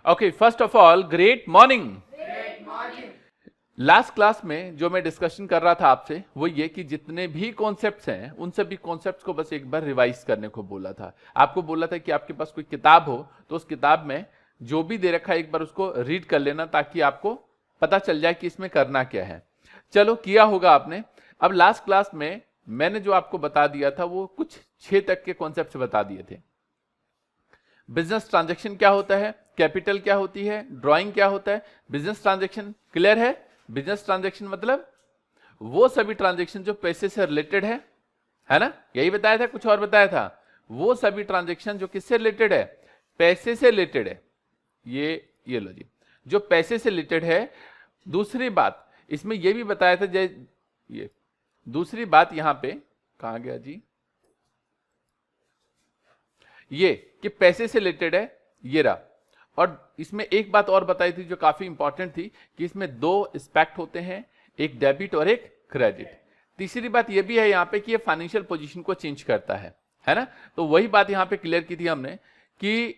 Okay, first of all great morning. Last class में जो मैं डिस्कशन कर रहा था आपसे वो ये कि जितने भी कॉन्सेप्ट्स हैं उन सभी कॉन्सेप्ट्स को बस एक बार रिवाइज करने को बोला था। आपको बोला था कि आपके पास कोई किताब हो तो उस किताब में जो भी दे रखा है एक बार उसको रीड कर लेना ताकि आपको पता चल जाए कि इसमें करना क्या है। चलो, किया होगा आपने। अब लास्ट क्लास में मैंने जो आपको बता दिया था वो कुछ 6 तक के कॉन्सेप्ट्स बता दिए थे। बिजनेस ट्रांजैक्शन क्या होता है, कैपिटल क्या होती है, ड्राइंग क्या होता है। बिजनेस ट्रांजैक्शन क्लियर है? बिजनेस ट्रांजैक्शन मतलब वो सभी ट्रांजैक्शन जो पैसे से रिलेटेड है ना, यही बताया था, कुछ और बताया था। वो सभी ट्रांजैक्शन जो किससे रिलेटेड है, पैसे से रिलेटेड है। ये लो जी, जो पैसे से रिलेटेड है। दूसरी बात इसमें यह भी बताया था, ये दूसरी बात यहां पे कहां गया जी, ये कि पैसे से रिलेटेड है, ये रहा। और इसमें एक बात और बताई थी जो काफी इंपॉर्टेंट थी कि इसमें 2 एस्पेक्ट होते हैं, एक डेबिट और एक क्रेडिट। तीसरी बात यह भी है यहां पे कि ये फाइनेंशियल पोजीशन को चेंज करता है ना। तो वही बात यहां पे क्लियर की थी हमने कि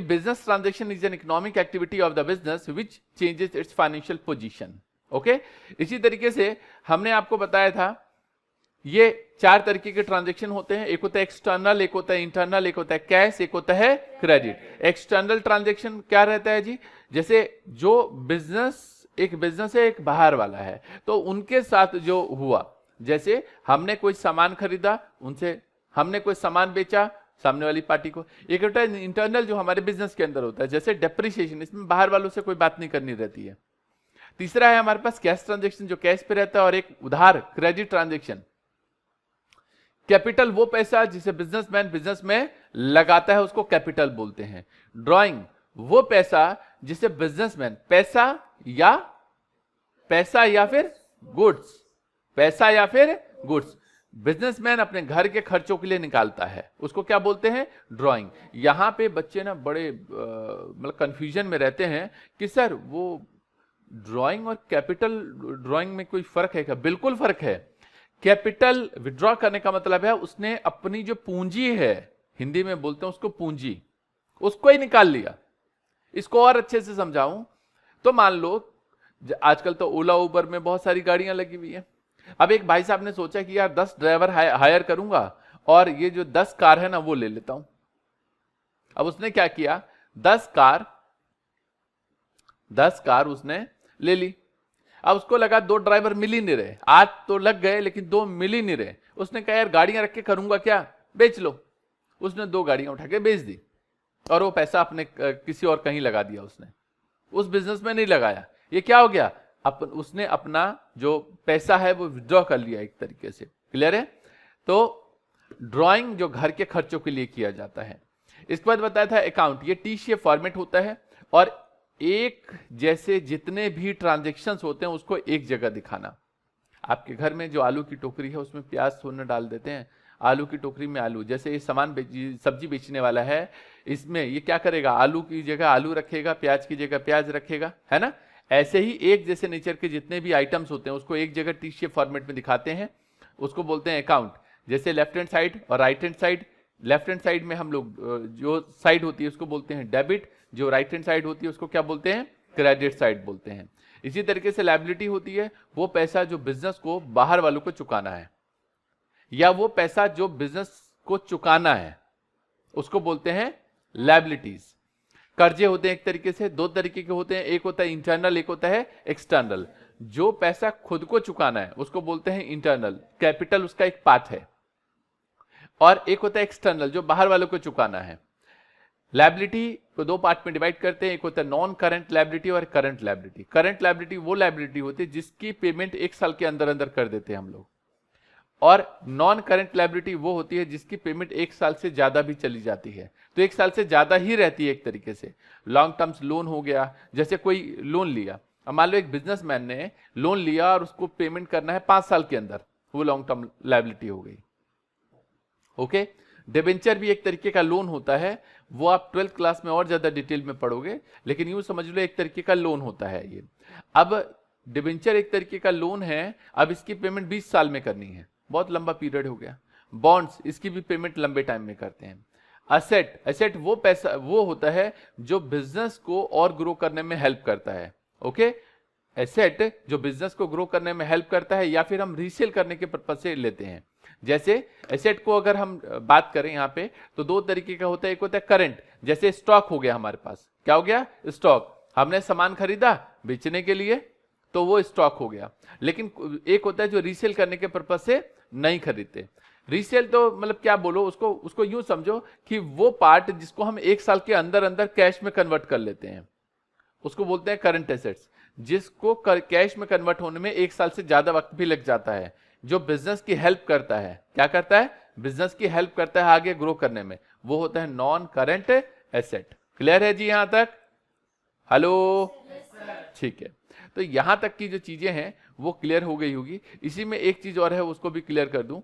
business transaction is an economic activity of the business which changes it's financial position. Okay, इसी तरीके से हमने आपको बताया था ये 4 तरीके के ट्रांजैक्शन होते हैं। एक होता है एक्सटर्नल, एक होता है इंटरनल, एक होता है कैश, एक होता है क्रेडिट। एक्सटर्नल ट्रांजैक्शन क्या रहता है जी, जैसे जो एक बिजनेस है, एक बाहर वाला है, तो उनके साथ जो हुआ, जैसे हमने कोई सामान खरीदा, उनसे हमने कोई सामान बेचा सामने वाली पार्टी को। एक होता है इंटरनल जो हमारे बिजनेस के अंदर होता है, जैसे डेप्रिसिएशन, इसमें बाहर वालों से कोई बात नहीं करनी रहती है। तीसरा है हमारे पास कैश ट्रांजैक्शन जो कैश पे रहता है, और एक उधार क्रेडिट ट्रांजैक्शन। कैपिटल वो पैसा जिसे बिजनेसमैन बिजनेस में लगाता है उसको कैपिटल बोलते हैं। ड्राइंग वो पैसा जिसे बिजनेसमैन पैसा या फिर गुड्स बिजनेसमैन अपने घर के खर्चों के लिए निकालता है, उसको क्या बोलते हैं, ड्राइंग। यहां पे बच्चे ना बड़े मतलब कंफ्यूजन में रहते हैं कि सर वो ड्राइंग और कैपिटल ड्राइंग में कोई फर्क है क्या? बिल्कुल फर्क है। कैपिटल विड्रॉ करने का मतलब है उसने अपनी जो पूंजी है, हिंदी में बोलते हैं उसको पूंजी, उसको ही निकाल लिया। इसको और अच्छे से समझाऊं तो मान लो आजकल तो ओला उबर में बहुत सारी गाड़ियां लगी हुई है। अब एक भाई साहब ने सोचा कि यार 10 ड्राइवर हायर करूंगा और ये जो 10 कार है ना वो ले लेता हूं। अब उसने क्या किया, 10 कार उसने ले ली। अब उसको लगा 2 ड्राइवर मिल ही नहीं रहे, 8 तो लग गए लेकिन 2 मिल ही नहीं रहे। उसने कहा यार गाड़ियां रख के करूंगा क्या, बेच लो। उसने 2 गाड़ियां उठा के बेच दी और वो पैसा अपने किसी और कहीं लगा दिया। उसने उस बिजनेस में नहीं लगाया। ये क्या हो गया, उसने अपना जो पैसा है वो विड्रॉ कर लिया एक तरीके से। क्लियर है? तो ड्रॉइंग जो घर के खर्चों के लिए किया जाता है। इसके बाद बताया था अकाउंट, ये टी शेप फॉर्मेट होता है और एक जैसे जितने भी ट्रांजैक्शंस होते हैं उसको एक जगह दिखाना। आपके घर में जो आलू की टोकरी है उसमें प्याज थोड़ा डाल देते हैं, आलू की टोकरी में आलू। जैसे ये सामान सब्जी बेचने वाला है, इसमें ये क्या करेगा, आलू की जगह आलू रखेगा, प्याज की जगह प्याज रखेगा, है ना। ऐसे ही एक जैसे नेचर के जितने भी आइटम्स होते हैं उसको एक जगह टी शेप फॉर्मेट में दिखाते हैं, उसको बोलते हैं अकाउंट। जैसे लेफ्ट हैंड साइड और right hand side. Left hand side में हम लोग जो साइड होती है उसको बोलते हैं डेबिट, जो राइट हैंड साइड होती है उसको क्या बोलते हैं, क्रेडिट साइड बोलते हैं। इसी तरीके से लायबिलिटी होती है वो पैसा जो बिजनेस को बाहर वालों को चुकाना है, या वो पैसा जो बिजनेस को चुकाना है उसको बोलते हैं लायबिलिटीज। कर्जे होते हैं एक तरीके से, 2 तरीके के होते हैं, एक होता है इंटरनल, एक होता है एक्सटर्नल। जो पैसा खुद को चुकाना है उसको बोलते हैं इंटरनल, कैपिटल उसका एक पार्ट है। और एक होता है एक्सटर्नल जो बाहर वालों को चुकाना है। लायबिलिटी को 2 पार्ट में डिवाइड करते हैं, एक होता है नॉन करंट लायबिलिटी और करंट लायबिलिटी। करंट लायबिलिटी वो लायबिलिटी होती है जिसकी पेमेंट 1 साल के अंदर अंदर कर देते हैं हम लोग, और नॉन करंट लायबिलिटी वो होती है जिसकी पेमेंट 1 साल से ज्यादा भी चली जाती है, तो 1 साल से ज्यादा ही रहती है एक तरीके से। लॉन्ग टर्म्स लोन हो गया, जैसे कोई लोन लिया, अब मान लो एक बिजनेसमैन ने लोन लिया और उसको पेमेंट करना है 5 साल के अंदर, वो लॉन्ग टर्म लायबिलिटी हो गई। ओके, डिबेंचर भी एक तरीके का लोन होता है, वो आप 12th क्लास में और ज्यादा डिटेल में पढ़ोगे, लेकिन यूं समझ लो एक तरीके का लोन होता है ये। अब डिबेंचर एक तरीके का लोन है, अब इसकी पेमेंट 20 साल में करनी है, बहुत लंबा पीरियड हो गया। बॉन्ड्स, इसकी भी पेमेंट लंबे टाइम में करते हैं। असेट, एसेट वो पैसा वो होता है जो बिजनेस को और ग्रो करने में हेल्प करता है। ओके, एसेट जो बिजनेस को ग्रो करने में हेल्प करता है या फिर हम रीसेल करने के पर्पज से लेते हैं। जैसे एसेट को अगर हम बात करें यहाँ पे तो दो तरीके का होता है, एक होता है करंट, जैसे स्टॉक हो गया हमारे पास, क्या हो गया स्टॉक, हमने सामान खरीदा बेचने के लिए तो वो स्टॉक हो गया। लेकिन एक होता है जो रीसेल करने के पर्पज से नहीं खरीदते। रीसेल तो मतलब क्या बोलो, उसको यूं समझो कि वो पार्ट जिसको हम एक साल के अंदर अंदर कैश में कन्वर्ट कर लेते हैं उसको बोलते हैं करंट एसेट्स। जिसको कैश में कन्वर्ट होने में एक साल से ज्यादा वक्त भी लग जाता है, जो बिजनेस की हेल्प करता है, क्या करता है, बिजनेस की हेल्प करता है आगे ग्रो करने में, वो होता है नॉन करंट एसेट। क्लियर है जी यहां तक? हेलो, ठीक है। तो यहां तक की जो चीजें हैं वो क्लियर हो गई होगी। इसी में एक चीज और है उसको भी क्लियर कर दूं,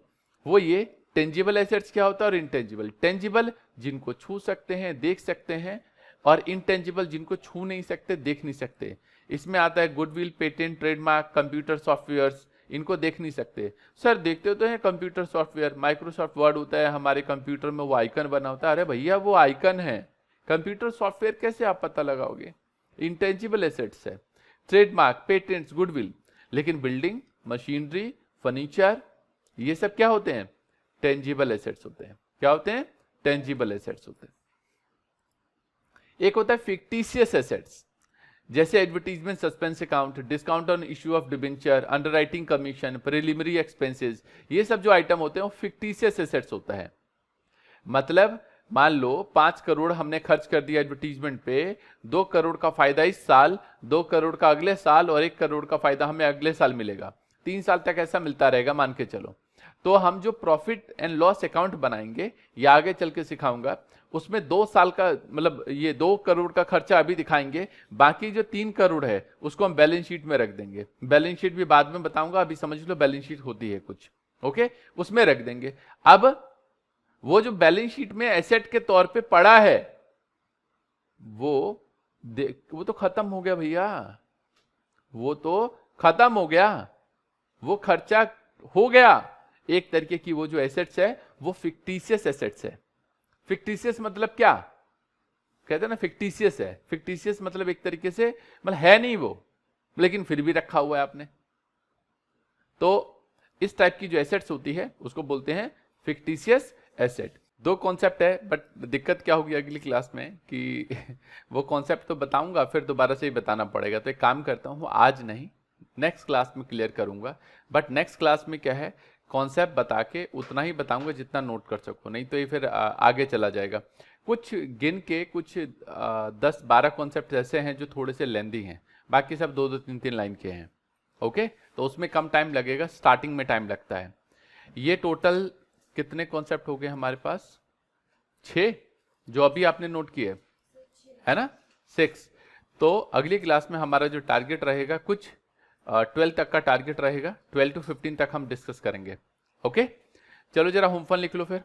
वो ये टेंजिबल एसेट्स क्या होता है और इनटेंजिबल। टेंजिबल जिनको छू सकते हैं देख सकते हैं, और इनटेंजिबल जिनको छू नहीं सकते देख नहीं सकते। इसमें आता है goodwill, patent, trademark, computer softwares, इनको देख नहीं सकते। सर देखते तो हैं कंप्यूटर सॉफ्टवेयर, माइक्रोसॉफ्ट वर्ड होता है हमारे कंप्यूटर में, वो आइकन बना होता है। अरे भैया वो आइकन है, कंप्यूटर सॉफ्टवेयर कैसे आप पता लगाओगे? इंटेंजिबल एसेट्स है, ट्रेडमार्क, पेटेंट्स, गुडविल। लेकिन बिल्डिंग, मशीनरी, फर्नीचर, ये सब क्या होते हैं? टेंजिबल एसेट्स होते हैं। क्या होते हैं? टेंजिबल एसेट्स होते हैं। एक होता है फिक्टिशियस एसेट्स, जैसे advertisement, suspense account, discount on issue of debenture, underwriting commission, preliminary expenses, ये सब जो आइटम होते हैं वो फिक्टिशियस एसेट्स होता है। मतलब मान लो 5 करोड़ हमने खर्च कर दिया एडवर्टीजमेंट पे, 2 करोड़ का फायदा इस साल, 2 करोड़ का अगले साल और 1 करोड़ का फायदा हमें अगले साल मिलेगा। 3 साल तक ऐसा मिलता रहेगा मान के चलो। तो हम जो प्रॉफिट एंड लॉस अकाउंट बनाएंगे या आगे चल के सिखाऊंगा, उसमें 2 साल का मतलब ये 2 करोड़ का खर्चा अभी दिखाएंगे, बाकी जो 3 करोड़ है उसको हम बैलेंस शीट में रख देंगे। बैलेंस शीट भी बाद में बताऊंगा, अभी समझ लो बैलेंस शीट होती है कुछ, ओके, उसमें रख देंगे। अब वो जो बैलेंस शीट में एसेट के तौर पे पड़ा है वो तो खत्म हो गया भैया, वो तो खत्म हो गया, वो खर्चा हो गया। एक तरीके की वो जो एसेट्स है वो फिक्टिशियस एसेट्स है। फिक्टिशियस मतलब क्या कहते हैं ना, फिक्टिशियस है। फिक्टिशियस मतलब एक तरीके से मतलब है नहीं वो, लेकिन फिर भी रखा हुआ है आपने। तो इस टाइप की जो एसेट्स होती है उसको बोलते हैं फिक्टिशियस एसेट। 2 कॉन्सेप्ट है, बट दिक्कत क्या होगी अगली क्लास में कि वो कॉन्सेप्ट तो बताऊंगा फिर दोबारा से ही बताना पड़ेगा। तो एक काम करता हूं, आज नहीं नेक्स्ट क्लास में क्लियर करूंगा। बट नेक्स्ट क्लास में क्या है, कॉन्सेप्ट बता के उतना ही बताऊंगा जितना नोट कर सको, नहीं तो ये फिर आगे चला जाएगा। कुछ गिन के कुछ 10-12 कॉन्सेप्ट ऐसे हैं जो थोड़े से लेंदी हैं, बाकी सब 2-2, 3-3 लाइन के हैं। ओके, तो उसमें कम टाइम लगेगा, स्टार्टिंग में टाइम लगता है। ये टोटल कितने कॉन्सेप्ट हो गए हमारे पास? 6 जो अभी आपने नोट किए है ना, 6। तो अगली क्लास में हमारा जो टारगेट रहेगा कुछ 12 तक का टारगेट रहेगा, 12 to 15 तक हम डिस्कस करेंगे। ओके, चलो जरा होम फन लिख लो। फिर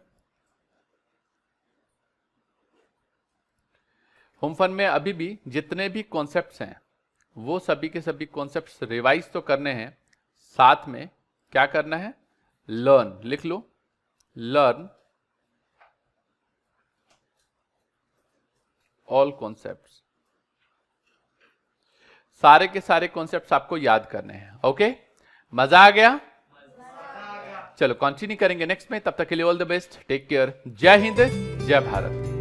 होम फन में अभी भी जितने भी कॉन्सेप्ट्स हैं वो सभी के सभी कॉन्सेप्ट्स रिवाइज तो करने हैं, साथ में क्या करना है, लर्न लिख लो, लर्न ऑल कॉन्सेप्ट्स। सारे के सारे कॉन्सेप्ट्स आपको याद करने हैं। ओके, मजा आ गया? चलो कंटिन्यू करेंगे नेक्स्ट में, तब तक के लिए all the best, take care, जय हिंद, जय भारत।